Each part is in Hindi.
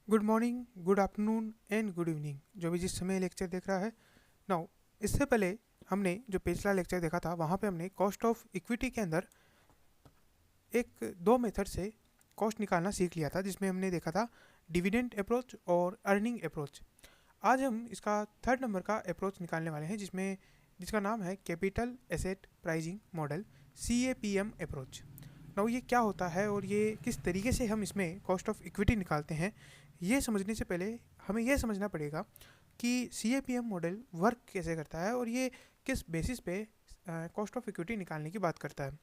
Good morning, good afternoon and good evening जो भी जिस समय लेक्चर देख रहा है। नाउ इससे पहले हमने जो पिछला लेक्चर देखा था वहाँ पे हमने कॉस्ट ऑफ इक्विटी के अंदर एक दो मेथड से कॉस्ट निकालना सीख लिया था, जिसमें हमने देखा था डिविडेंड अप्रोच और अर्निंग अप्रोच। आज हम इसका थर्ड नंबर का अप्रोच निकालने वाले हैं, जिसका नाम है capital asset pricing model, CAPM approach. Now ये क्या होता है और ये किस तरीके से हम इसमें कॉस्ट ऑफ इक्विटी निकालते हैं, ये समझने से पहले हमें यह समझना पड़ेगा कि CAPM मॉडल वर्क कैसे करता है और ये किस बेसिस पे कॉस्ट ऑफ इक्विटी निकालने की बात करता है।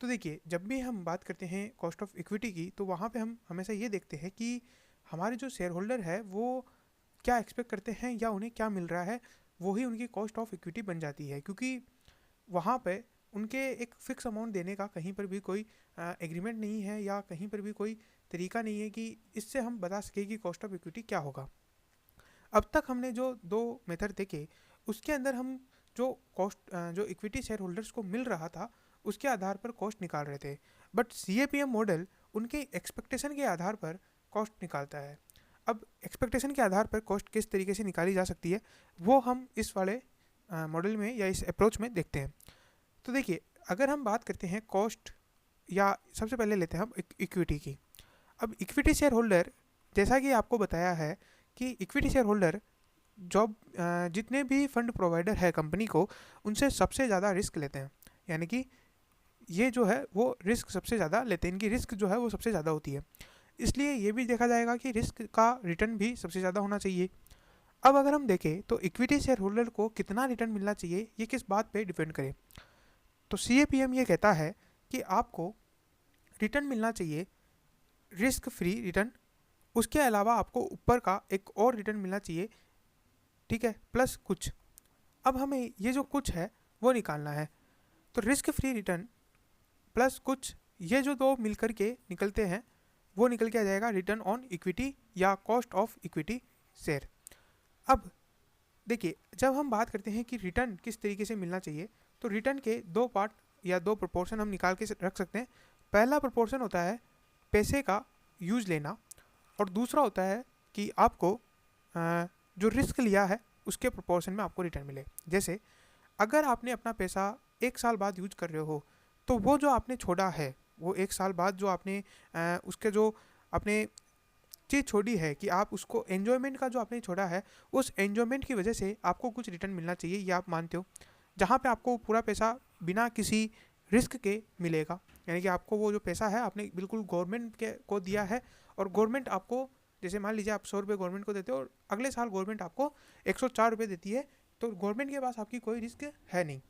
तो देखिए, जब भी हम बात करते हैं कॉस्ट ऑफ इक्विटी की, तो वहाँ पे हम हमेशा ये देखते हैं कि हमारे जो शेयर होल्डर है वो क्या एक्सपेक्ट करते हैं या उन्हें क्या मिल रहा है, वही उनकी कॉस्ट ऑफ इक्विटी बन जाती है। क्योंकि वहाँ पे उनके एक फ़िक्स अमाउंट देने का कहीं पर भी कोई एग्रीमेंट नहीं है या कहीं पर भी कोई तरीका नहीं है कि इससे हम बता सकें कि कॉस्ट ऑफ इक्विटी क्या होगा। अब तक हमने जो दो मेथड देखे, उसके अंदर हम जो इक्विटी शेयर होल्डर्स को मिल रहा था उसके आधार पर कॉस्ट निकाल रहे थे। बट CAPM मॉडल उनके एक्सपेक्टेशन के आधार पर कॉस्ट निकालता है। अब एक्सपेक्टेशन के आधार पर कॉस्ट किस तरीके से निकाली जा सकती है, वो हम इस वाले मॉडल में या इस अप्रोच में देखते हैं। तो देखिए, अगर हम बात करते हैं कॉस्ट, या सबसे पहले लेते हैं हम इक्विटी की। अब इक्विटी शेयर होल्डर, जैसा कि आपको बताया है कि इक्विटी शेयर होल्डर जॉब जितने भी फंड प्रोवाइडर है कंपनी को, उनसे सबसे ज़्यादा रिस्क लेते हैं। यानी कि ये जो है वो रिस्क सबसे ज़्यादा लेते हैं, इनकी रिस्क जो है वो सबसे ज़्यादा होती है। इसलिए ये भी देखा जाएगा कि रिस्क का रिटर्न भी सबसे ज़्यादा होना चाहिए। अब अगर हम देखें तो इक्विटी शेयर होल्डर को कितना रिटर्न मिलना चाहिए, ये किस बात पे डिपेंड करे। तो CAPM ये कहता है कि आपको रिटर्न मिलना चाहिए रिस्क फ्री रिटर्न, उसके अलावा आपको ऊपर का एक और रिटर्न मिलना चाहिए, ठीक है, प्लस कुछ। अब हमें ये जो कुछ है वो निकालना है। तो रिस्क फ्री रिटर्न प्लस कुछ, ये जो दो मिलकर के निकलते हैं वो निकल के आ जाएगा रिटर्न ऑन इक्विटी या कॉस्ट ऑफ इक्विटी शेयर। अब देखिए, जब हम बात करते हैं कि रिटर्न किस तरीके से मिलना चाहिए, तो रिटर्न के दो पार्ट या दो प्रोपोर्शन हम निकाल के रख सकते हैं। पहला प्रोपोर्शन होता है पैसे का यूज लेना, और दूसरा होता है कि आपको जो रिस्क लिया है उसके प्रोपोर्शन में आपको रिटर्न मिले। जैसे अगर आपने अपना पैसा एक साल बाद यूज कर रहे हो, तो वो जो आपने छोड़ा है, वो एक साल बाद जो आपने उसके जो आपने चीज़ छोड़ी है कि आप उसको एन्जॉयमेंट का जो आपने छोड़ा है, उस एन्जॉयमेंट की वजह से आपको कुछ रिटर्न मिलना चाहिए, ये आप मानते हो। जहाँ पे आपको पूरा पैसा बिना किसी रिस्क के मिलेगा, यानी कि आपको वो जो पैसा है आपने बिल्कुल गवर्नमेंट के को दिया है, और गवर्नमेंट आपको, जैसे मान लीजिए आप 100 रुपये गवर्नमेंट को देते हो और अगले साल गवर्नमेंट आपको 104 रुपये देती है, तो गवर्नमेंट के पास आपकी कोई रिस्क है नहीं।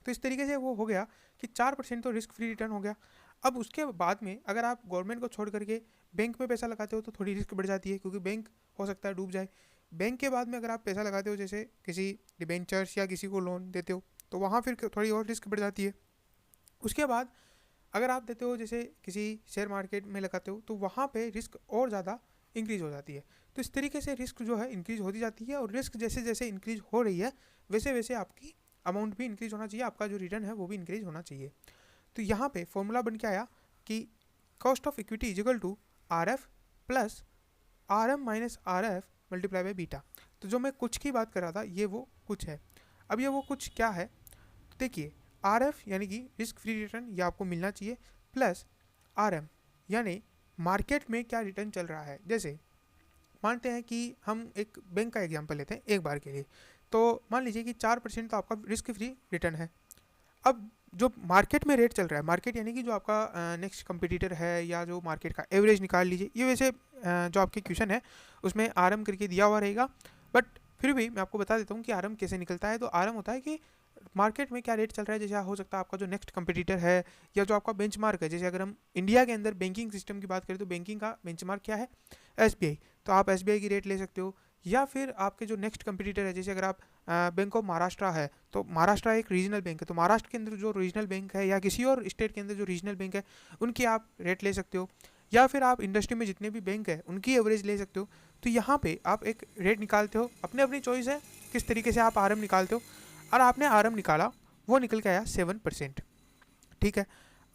तो इस तरीके से वो हो गया कि 4% तो रिस्क फ्री रिटर्न हो गया। अब उसके बाद में अगर आप गवर्नमेंट को छोड़ करके बैंक में पैसा लगाते हो तो थोड़ी रिस्क बढ़ जाती है, क्योंकि बैंक हो सकता है डूब जाए। बैंक के बाद में अगर आप पैसा लगाते हो, जैसे किसी डिबेंचर्स या किसी को लोन देते हो, तो वहाँ फिर थोड़ी और रिस्क बढ़ जाती है। उसके बाद अगर आप देते हो, जैसे किसी शेयर मार्केट में लगाते हो, तो वहाँ पे रिस्क और ज़्यादा इंक्रीज हो जाती है। तो इस तरीके से रिस्क जो है इंक्रीज होती जाती है, और रिस्क जैसे जैसे इंक्रीज हो रही है वैसे वैसे आपकी अमाउंट भी इंक्रीज होना चाहिए, आपका जो रिटर्न है वो भी इंक्रीज होना चाहिए। तो यहाँ पे फॉर्मूला बन के आया कि cost of equity is equal to RF plus RM minus RF multiply by beta. तो जो मैं कुछ की बात कर रहा था, ये वो कुछ है। अब ये वो कुछ क्या है, तो देखिए, RF यानी कि रिस्क फ्री रिटर्न, ये आपको मिलना चाहिए, प्लस RM यानी मार्केट में क्या रिटर्न चल रहा है। जैसे मानते हैं कि हम एक बैंक का एग्जांपल लेते हैं एक बार के लिए, तो मान लीजिए कि 4% तो आपका रिस्क फ्री रिटर्न है। अब जो मार्केट में रेट चल रहा है, मार्केट यानी कि जो आपका नेक्स्ट कंपटीटर है, या जो मार्केट का एवरेज निकाल लीजिए, ये वैसे जो आपके क्वेश्चन है उसमें RM करके दिया हुआ रहेगा, बट फिर भी मैं आपको बता देता हूँ कि RM कैसे निकलता है। तो RM होता है कि मार्केट में क्या रेट चल रहा है, जैसे हो सकता है आपका जो नेक्स्ट कंपटीटर है या जो आपका बेंचमार्क है। जैसे अगर हम इंडिया के अंदर बैंकिंग सिस्टम की बात करें, तो बैंकिंग का बेंचमार्क क्या है, SBI। तो आप SBI की रेट ले सकते हो, या फिर आपके जो नेक्स्ट कंपटीटर है, जैसे अगर आप बैंक ऑफ महाराष्ट्र है, तो महाराष्ट्र एक रीजनल बैंक है, तो महाराष्ट्र के अंदर जो रीजनल बैंक है या किसी और स्टेट के अंदर जो रीजनल बैंक है, उनकी आप रेट ले सकते हो। या फिर आप इंडस्ट्री में जितने भी बैंक है उनकी एवरेज ले सकते हो। तो यहाँ पे आप एक रेट निकालते हो, अपने अपनी चॉइस है किस तरीके से आप RM निकालते हो। और आपने RM निकाला, वो निकल के आया 7%, ठीक है।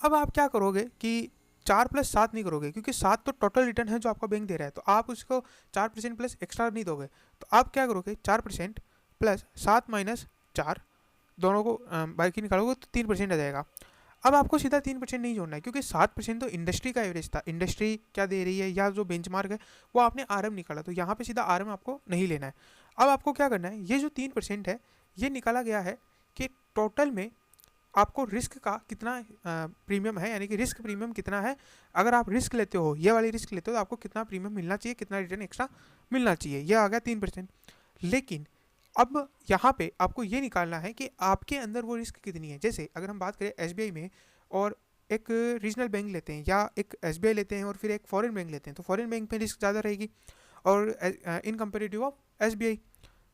अब आप क्या करोगे कि 4 प्लस 7 नहीं करोगे, क्योंकि 7 तो टोटल रिटर्न है जो आपका बैंक दे रहा है, तो आप उसको 4% प्लस एक्स्ट्रा नहीं दोगे। तो आप क्या करोगे, 4% प्लस 7 माइनस 4, दोनों को बाकी निकालोगे तो 3% आ जाएगा। अब आपको सीधा 3% नहीं जोड़ना है, क्योंकि 7% तो इंडस्ट्री का एवरेज था। इंडस्ट्री क्या दे रही है या जो बेंचमार्क है वो आपने आरएम निकाला, तो यहाँ पे सीधा आरएम आपको नहीं लेना है। अब आपको क्या करना है, ये जो 3% है ये निकाला गया है कि टोटल में आपको रिस्क का कितना प्रीमियम है, यानी कि रिस्क प्रीमियम कितना है। अगर आप रिस्क लेते हो, ये वाली रिस्क लेते हो, तो आपको कितना प्रीमियम मिलना चाहिए, कितना रिटर्न एक्स्ट्रा मिलना चाहिए, ये आ गया 3%। लेकिन अब यहाँ पे आपको ये निकालना है कि आपके अंदर वो रिस्क कितनी है। जैसे अगर हम बात करें एसबीआई में और एक रीजनल बैंक लेते हैं, या एक एसबीआई लेते हैं और फिर एक फॉरेन बैंक लेते हैं, तो फॉरेन बैंक में रिस्क ज़्यादा रहेगी और इन कंपेरेटिव ऑफ एसबीआई।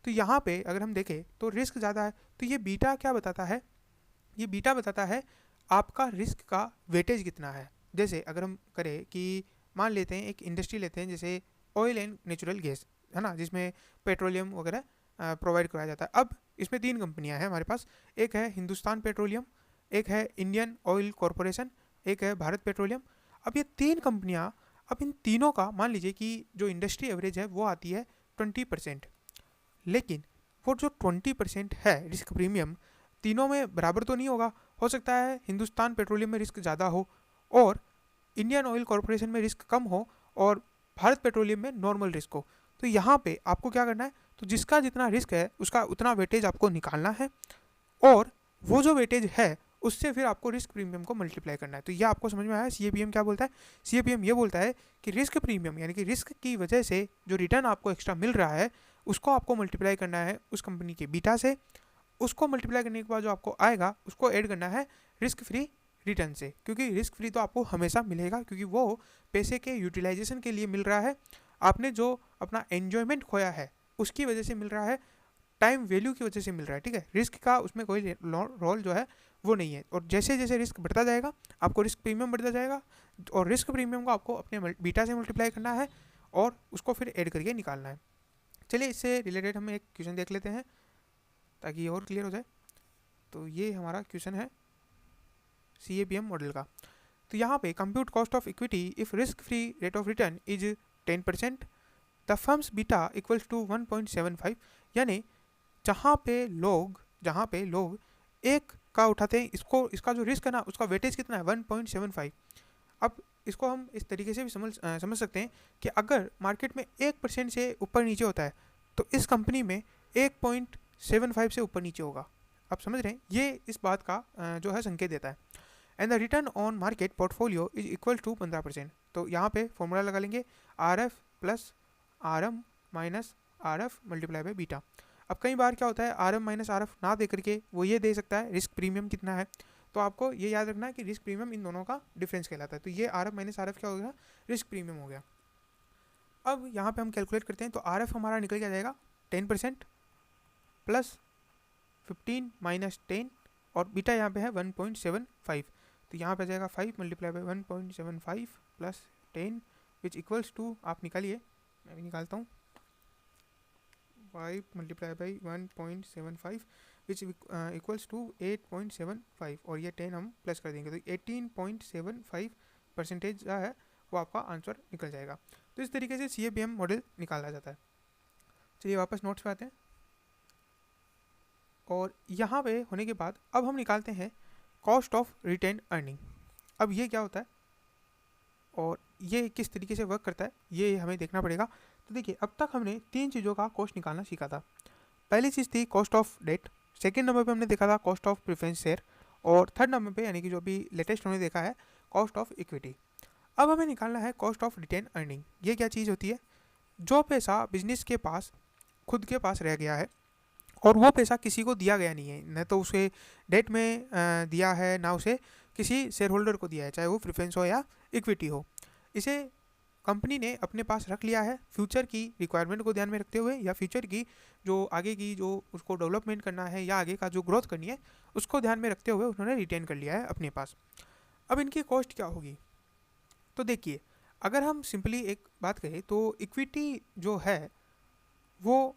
तो यहाँ पे अगर हम देखें तो रिस्क ज़्यादा है। तो ये बीटा क्या बताता है, ये बीटा बताता है आपका रिस्क का वेटेज कितना है। जैसे अगर हम करें कि मान लेते हैं एक इंडस्ट्री लेते हैं, जैसे ऑयल एंड नेचुरल गैस है ना, जिसमें पेट्रोलियम वगैरह प्रोवाइड कराया जाता है। अब इसमें 3 कंपनियां हैं हमारे पास, एक है हिंदुस्तान पेट्रोलियम, एक है इंडियन ऑयल कॉरपोरेशन, एक है भारत पेट्रोलियम। अब ये 3 कंपनियां, अब इन तीनों का मान लीजिए कि जो इंडस्ट्री एवरेज है वो आती है 20%, लेकिन वो जो 20% है रिस्क प्रीमियम तीनों में बराबर तो नहीं होगा। हो सकता है हिंदुस्तान पेट्रोलियम में रिस्क ज़्यादा हो और इंडियन ऑयल कॉरपोरेशन में रिस्क कम हो और भारत पेट्रोलियम में नॉर्मल रिस्क हो। तो यहाँ पे आपको क्या करना है, तो जिसका जितना रिस्क है उसका उतना वेटेज आपको निकालना है, और वो जो वेटेज है उससे फिर आपको रिस्क प्रीमियम को मल्टीप्लाई करना है। तो ये आपको समझ में आया। सीएपीएम क्या बोलता है, सीएपीएम ये बोलता है कि रिस्क प्रीमियम यानी कि रिस्क की वजह से जो रिटर्न आपको एक्स्ट्रा मिल रहा है उसको आपको मल्टीप्लाई करना है उस कंपनी के बीटा से। उसको मल्टीप्लाई करने के बाद जो आपको आएगा उसको ऐड करना है रिस्क फ्री रिटर्न से, क्योंकि रिस्क फ्री तो आपको हमेशा मिलेगा, क्योंकि वो पैसे के यूटिलाइजेशन के लिए मिल रहा है। आपने जो अपना एन्जॉयमेंट खोया है उसकी वजह से मिल रहा है, टाइम वैल्यू की वजह से मिल रहा है। ठीक है, रिस्क का उसमें कोई रोल जो है वो नहीं है। और जैसे जैसे रिस्क बढ़ता जाएगा आपको रिस्क प्रीमियम बढ़ता जाएगा, और रिस्क प्रीमियम को आपको अपने बीटा से मल्टीप्लाई करना है और उसको फिर ऐड करके निकालना है। चलिए इससे रिलेटेड हम एक क्वेश्चन देख लेते हैं ताकि ये और क्लियर हो जाए। तो ये हमारा क्वेश्चन है सीएपीएम मॉडल का। तो यहाँ पे compute cost of equity if risk free rate of return is 10%, the firm's beta equals to 1.75, यानी जहाँ पे लोग एक का उठाते हैं, इसका जो रिस्क है ना उसका वेटेज कितना है 1.75। अब इसको हम इस तरीके से भी समझ सकते हैं कि अगर मार्केट में 1% से ऊपर नीचे होता है तो इस कंपनी में 1.75 से ऊपर नीचे होगा। आप समझ रहे हैं, ये इस बात का जो है संकेत देता है। And the return on market portfolio is equal to 15%। तो यहाँ पे फॉर्मूला लगा लेंगे RF plus RM minus RF multiply by beta. अब कई बार क्या होता है RM माइनस RF ना दे करके वो ये दे सकता है रिस्क प्रीमियम कितना है, तो आपको ये याद रखना है कि रिस्क प्रीमियम इन दोनों का डिफरेंस कहलाता है। तो ये RF माइनस RF क्या हो गया, रिस्क प्रीमियम हो गया। अब यहाँ पे हम कैलकुलेट करते हैं, तो RF हमारा निकल के जाएगा 10% प्लस 15 माइनस 10, और बीटा यहाँ पे है 1.75। तो यहाँ पे जाएगा 5 multiply by 1.75 plus 10 which equals to, आप निकालिए मैं भी निकालता हूँ, 5 multiply by 1.75 which equals to 8.75, और ये 10 हम प्लस कर देंगे तो 18.75% जो है वो आपका आंसर निकल जाएगा। तो इस तरीके से सीएपीएम मॉडल निकाला जाता है। चलिए वापस नोट्स पे आते हैं, और यहाँ पे होने के बाद अब हम निकालते हैं कॉस्ट ऑफ रिटेन अर्निंग। अब ये क्या होता है और ये किस तरीके से वर्क करता है ये हमें देखना पड़ेगा। तो देखिए अब तक हमने 3 चीज़ों का कॉस्ट निकालना सीखा था। पहली चीज़ थी cost of debt, second number पे हमने देखा था कॉस्ट ऑफ प्रेफरेंस शेयर, और थर्ड नंबर पे यानी कि जो भी लेटेस्ट हमने देखा है कॉस्ट ऑफ इक्विटी। अब हमें निकालना है कॉस्ट ऑफ रिटेन अर्निंग। ये क्या चीज़ होती है, जो पैसा बिजनेस के पास खुद के पास रह गया है और वो पैसा किसी को दिया गया नहीं है, न तो उसे डेट में दिया है ना उसे किसी शेयर होल्डर को दिया है, चाहे वो प्रेफरेंस हो या इक्विटी हो। इसे कंपनी ने अपने पास रख लिया है फ्यूचर की रिक्वायरमेंट को ध्यान में रखते हुए, या फ्यूचर की जो आगे की जो उसको डेवलपमेंट करना है या आगे का जो ग्रोथ करनी है उसको ध्यान में रखते हुए उन्होंने रिटेन कर लिया है अपने पास। अब इनकी कॉस्ट क्या होगी, तो देखिए अगर हम सिंपली एक बात करें तो इक्विटी जो है वो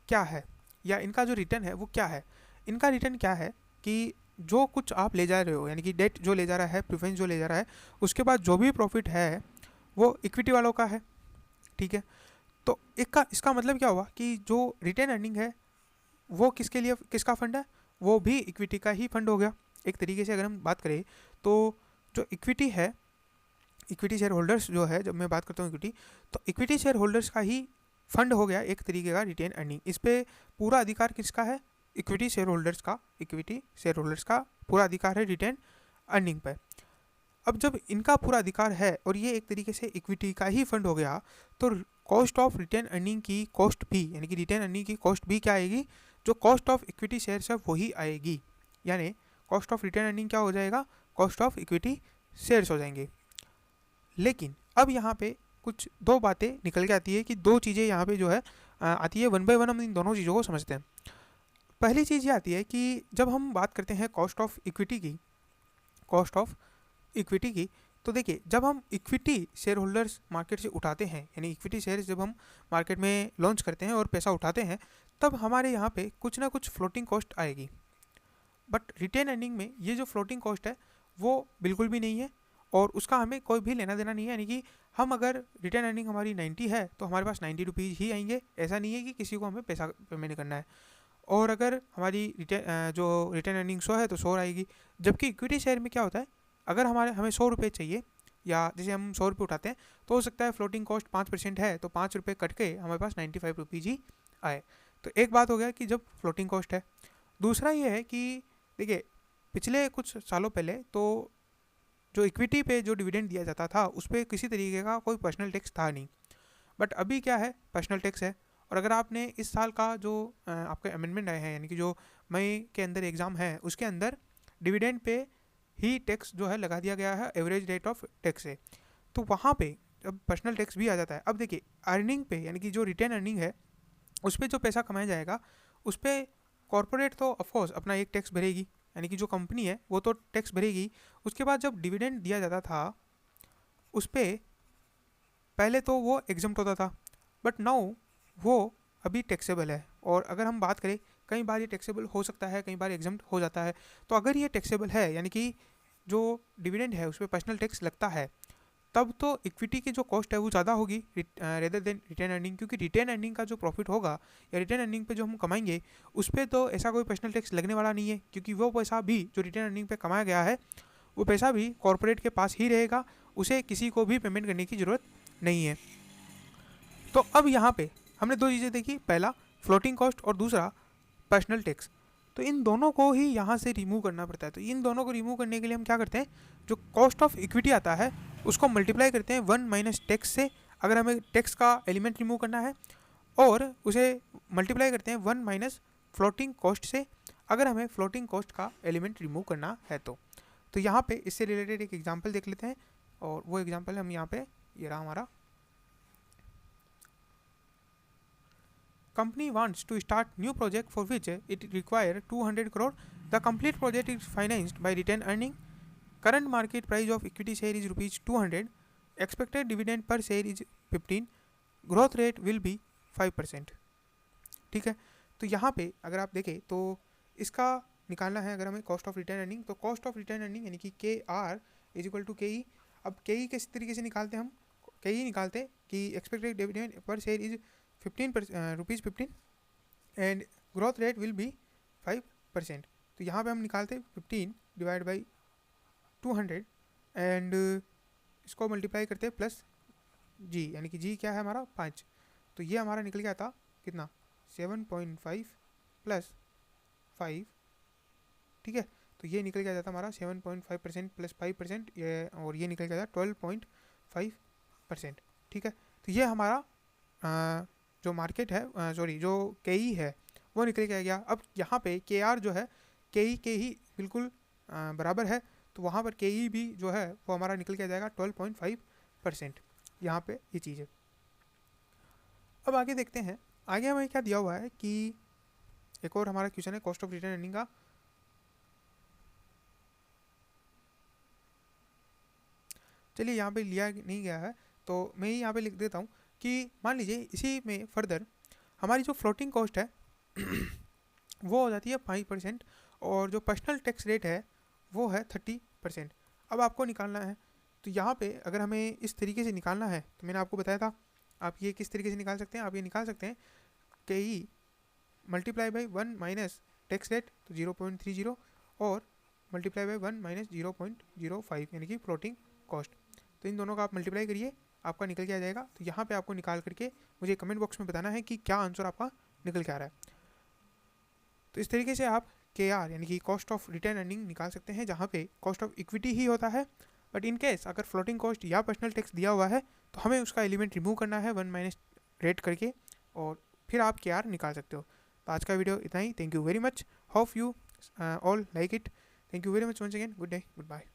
क्या है, या इनका जो रिटर्न है वो क्या है। इनका रिटर्न क्या है कि जो कुछ आप ले जा रहे हो, यानी कि डेट जो ले जा रहा है, प्रिफरेंस जो ले जा रहा है, उसके बाद जो भी प्रॉफिट है वो इक्विटी वालों का है। ठीक है, तो इसका मतलब क्या हुआ कि जो रिटेन अर्निंग है वो किसके लिए, किसका फंड है, वो भी इक्विटी का ही फंड हो गया। एक तरीके से अगर हम बात करें तो जो इक्विटी है, इक्विटी शेयर होल्डर्स जो है, जब मैं बात करता हूँ इक्विटी, तो इक्विटी शेयर होल्डर्स का ही फंड हो गया एक तरीके का रिटेन अर्निंग। इस पर पूरा अधिकार किसका है, इक्विटी शेयर होल्डर्स का। इक्विटी शेयर होल्डर्स का पूरा अधिकार है रिटेन अर्निंग पर। अब जब इनका पूरा अधिकार है और ये एक तरीके से इक्विटी का ही फंड हो गया, तो कॉस्ट ऑफ रिटेन अर्निंग की कॉस्ट भी, यानी कि रिटेन अर्निंग की कॉस्ट भी क्या आएगी, जो कॉस्ट ऑफ इक्विटी शेयर्स है वही आएगी। यानी कॉस्ट ऑफ रिटेन अर्निंग क्या हो जाएगा, कॉस्ट ऑफ इक्विटी शेयर्स हो जाएंगे। लेकिन अब यहाँ पे कुछ दो बातें निकल के आती है कि दो चीज़ें यहाँ पे जो है आती है, वन बाय वन हम इन दोनों चीज़ों को समझते हैं। पहली चीज़ ये आती है कि जब हम बात करते हैं कॉस्ट ऑफ इक्विटी की, कॉस्ट ऑफ इक्विटी की, तो देखिए जब हम इक्विटी शेयर होल्डर्स मार्केट से उठाते हैं, यानी इक्विटी शेयर्स जब हम मार्केट में लॉन्च करते हैं और पैसा उठाते हैं, तब हमारे यहाँ पे कुछ ना कुछ फ्लोटिंग कॉस्ट आएगी। बट रिटेन अर्निंग में ये जो फ्लोटिंग कॉस्ट है वो बिल्कुल भी नहीं है और उसका हमें कोई भी लेना देना नहीं है। यानी कि हम अगर रिटेन अर्निंग हमारी 90 है तो हमारे पास 90 रुपीज़ ही आएंगे, ऐसा नहीं है कि किसी को हमें पैसा पेमेंट करना है। और अगर हमारी जो रिटेन अर्निंग 100 है तो 100 आएगी। जबकि इक्विटी शेयर में क्या होता है, अगर हमें 100 रुपये चाहिए, या जैसे हम 100 रुपये उठाते हैं, तो हो सकता है फ्लोटिंग कॉस्ट 5% है, तो 5 रुपये कट के हमारे पास 95 रुपीज़ ही आए। तो एक बात हो गया कि जब फ्लोटिंग कॉस्ट है। दूसरा ये है कि देखिए पिछले कुछ सालों पहले तो जो इक्विटी पे जो डिविडेंड दिया जाता था उस पर किसी तरीके का कोई पर्सनल टैक्स था नहीं। बट अभी क्या है, पर्सनल टैक्स है। और अगर आपने इस साल का जो आपके अमेंडमेंट आए हैं, यानी कि जो मई के अंदर एग्ज़ाम है, उसके अंदर डिविडेंड पे ही टैक्स जो है लगा दिया गया है, एवरेज रेट ऑफ टैक्स है। तो वहाँ पे अब पर्सनल टैक्स भी आ जाता है। अब देखिए अर्निंग पे, यानी कि जो रिटेन अर्निंग है उस पर जो पैसा कमाया जाएगा उस पर कॉरपोरेट तो ऑफकोर्स अपना एक टैक्स भरेगी, यानी कि जो कंपनी है वो तो टैक्स भरेगी। उसके बाद जब डिविडेंड दिया जाता था उस पर पहले तो वो एग्जम्प्ट होता था, बट नाउ वो अभी टैक्सेबल है। और अगर हम बात करें, कई बार ये टैक्सेबल हो सकता है, कई बार एग्जम्प्ट हो जाता है। तो अगर ये टैक्सेबल है, यानी कि जो डिविडेंड है उस पर पर्सनल टैक्स लगता है, तब तो इक्विटी की जो कॉस्ट है वो ज़्यादा होगी रेदर देन रिटेन अर्निंग। क्योंकि रिटेन अर्निंग का जो प्रॉफिट होगा या रिटेन अर्निंग पे जो हम कमाएंगे उस पर तो ऐसा कोई पर्सनल टैक्स लगने वाला नहीं है, क्योंकि वो पैसा भी जो रिटेन अर्निंग पे कमाया गया है वो पैसा भी कॉरपोरेट के पास ही रहेगा, उसे किसी को भी पेमेंट करने की ज़रूरत नहीं है। तो अब यहाँ पे हमने दो चीज़ें देखी, पहला फ्लोटिंग कॉस्ट और दूसरा पर्सनल टैक्स। तो इन दोनों को ही यहाँ से रिमूव करना पड़ता है। तो इन दोनों को रिमूव करने के लिए हम क्या करते हैं, जो कॉस्ट ऑफ इक्विटी आता है उसको मल्टीप्लाई करते हैं 1 माइनस टैक्स से, अगर हमें टैक्स का एलिमेंट रिमूव करना है, और उसे मल्टीप्लाई करते हैं 1 माइनस फ्लोटिंग कॉस्ट से, अगर हमें फ्लोटिंग कॉस्ट का एलिमेंट रिमूव करना है। तो यहाँ पे इससे रिलेटेड एक एग्जाम्पल देख लेते हैं, और वो एग्जाम्पल हम यहाँ पे, ये रहा हमारा, company wants to start new project for which it require 200 crore. The complete project is financed by retained earning. Current market price of equity share is rupees 200. Expected dividend per share is 15. Growth rate will be 5%. ठीक है, तो यहाँ पे अगर आप देखें तो इसका निकालना है अगर हमें कॉस्ट ऑफ रिटेन अर्निंग, तो कॉस्ट ऑफ रिटेन अर्निंग यानी कि के आर इज इक्वल टू के ई। अब के ई किस तरीके से निकालते हैं, हम के ई निकालते कि expected dividend per share is 15 rupees 15 and growth rate will be 5%। तो यहाँ पे हम निकालते 15 डिवाइड बाई 200 एंड इसको मल्टीप्लाई करते प्लस जी, यानी कि जी क्या है हमारा 5। तो ये हमारा निकल गया था कितना, 7.5 प्लस 5। ठीक है, तो ये निकल गया था हमारा 7.5% प्लस 5%, ये और ये निकल गया था 12.5%। ठीक है, तो ये हमारा जो मार्केट है, सॉरी जो के ई है वो निकल के आ गया। अब यहाँ पे के आर जो है के ही बिल्कुल बराबर है, तो वहाँ पर के ई भी जो है वो हमारा निकल के आ जाएगा 12.5%। यहाँ पे ये चीज़ है। अब आगे देखते हैं, आगे हमें क्या दिया हुआ है कि एक और हमारा क्वेश्चन है कॉस्ट ऑफ रिटेन अर्निंग का। चलिए यहाँ पे लिया नहीं गया है तो मैं यहाँ पे लिख देता हूँ कि मान लीजिए इसी में फर्दर हमारी जो फ्लोटिंग कॉस्ट है वो हो जाती है 5%, और जो पर्सनल टैक्स रेट है वो है 30%। अब आपको निकालना है, तो यहाँ पे अगर हमें इस तरीके से निकालना है तो मैंने आपको बताया था आप ये किस तरीके से निकाल सकते हैं। आप ये निकाल सकते हैं कि multiply by 1 minus tax rate तो 0.30 और मल्टीप्लाई बाई 1 माइनस 0.05 यानी कि फ्लोटिंग कॉस्ट। तो इन दोनों का आप मल्टीप्लाई करिए, आपका निकल के आ जाएगा। तो यहाँ पे आपको निकाल करके मुझे कमेंट बॉक्स में बताना है कि क्या आंसर आपका निकल के आ रहा है। तो इस तरीके से आप KR यानी कि कॉस्ट ऑफ रिटेन अर्निंग निकाल सकते हैं, जहाँ पे कॉस्ट ऑफ इक्विटी ही होता है। बट इन केस अगर फ्लोटिंग कॉस्ट या पर्सनल टैक्स दिया हुआ है तो हमें उसका एलिमेंट रिमूव करना है 1 माइनस रेट करके, और फिर आप KR निकाल सकते हो। तो आज का वीडियो इतना ही। Thank you very much, hope you all like it. Thank you very much once again, good day, good bye.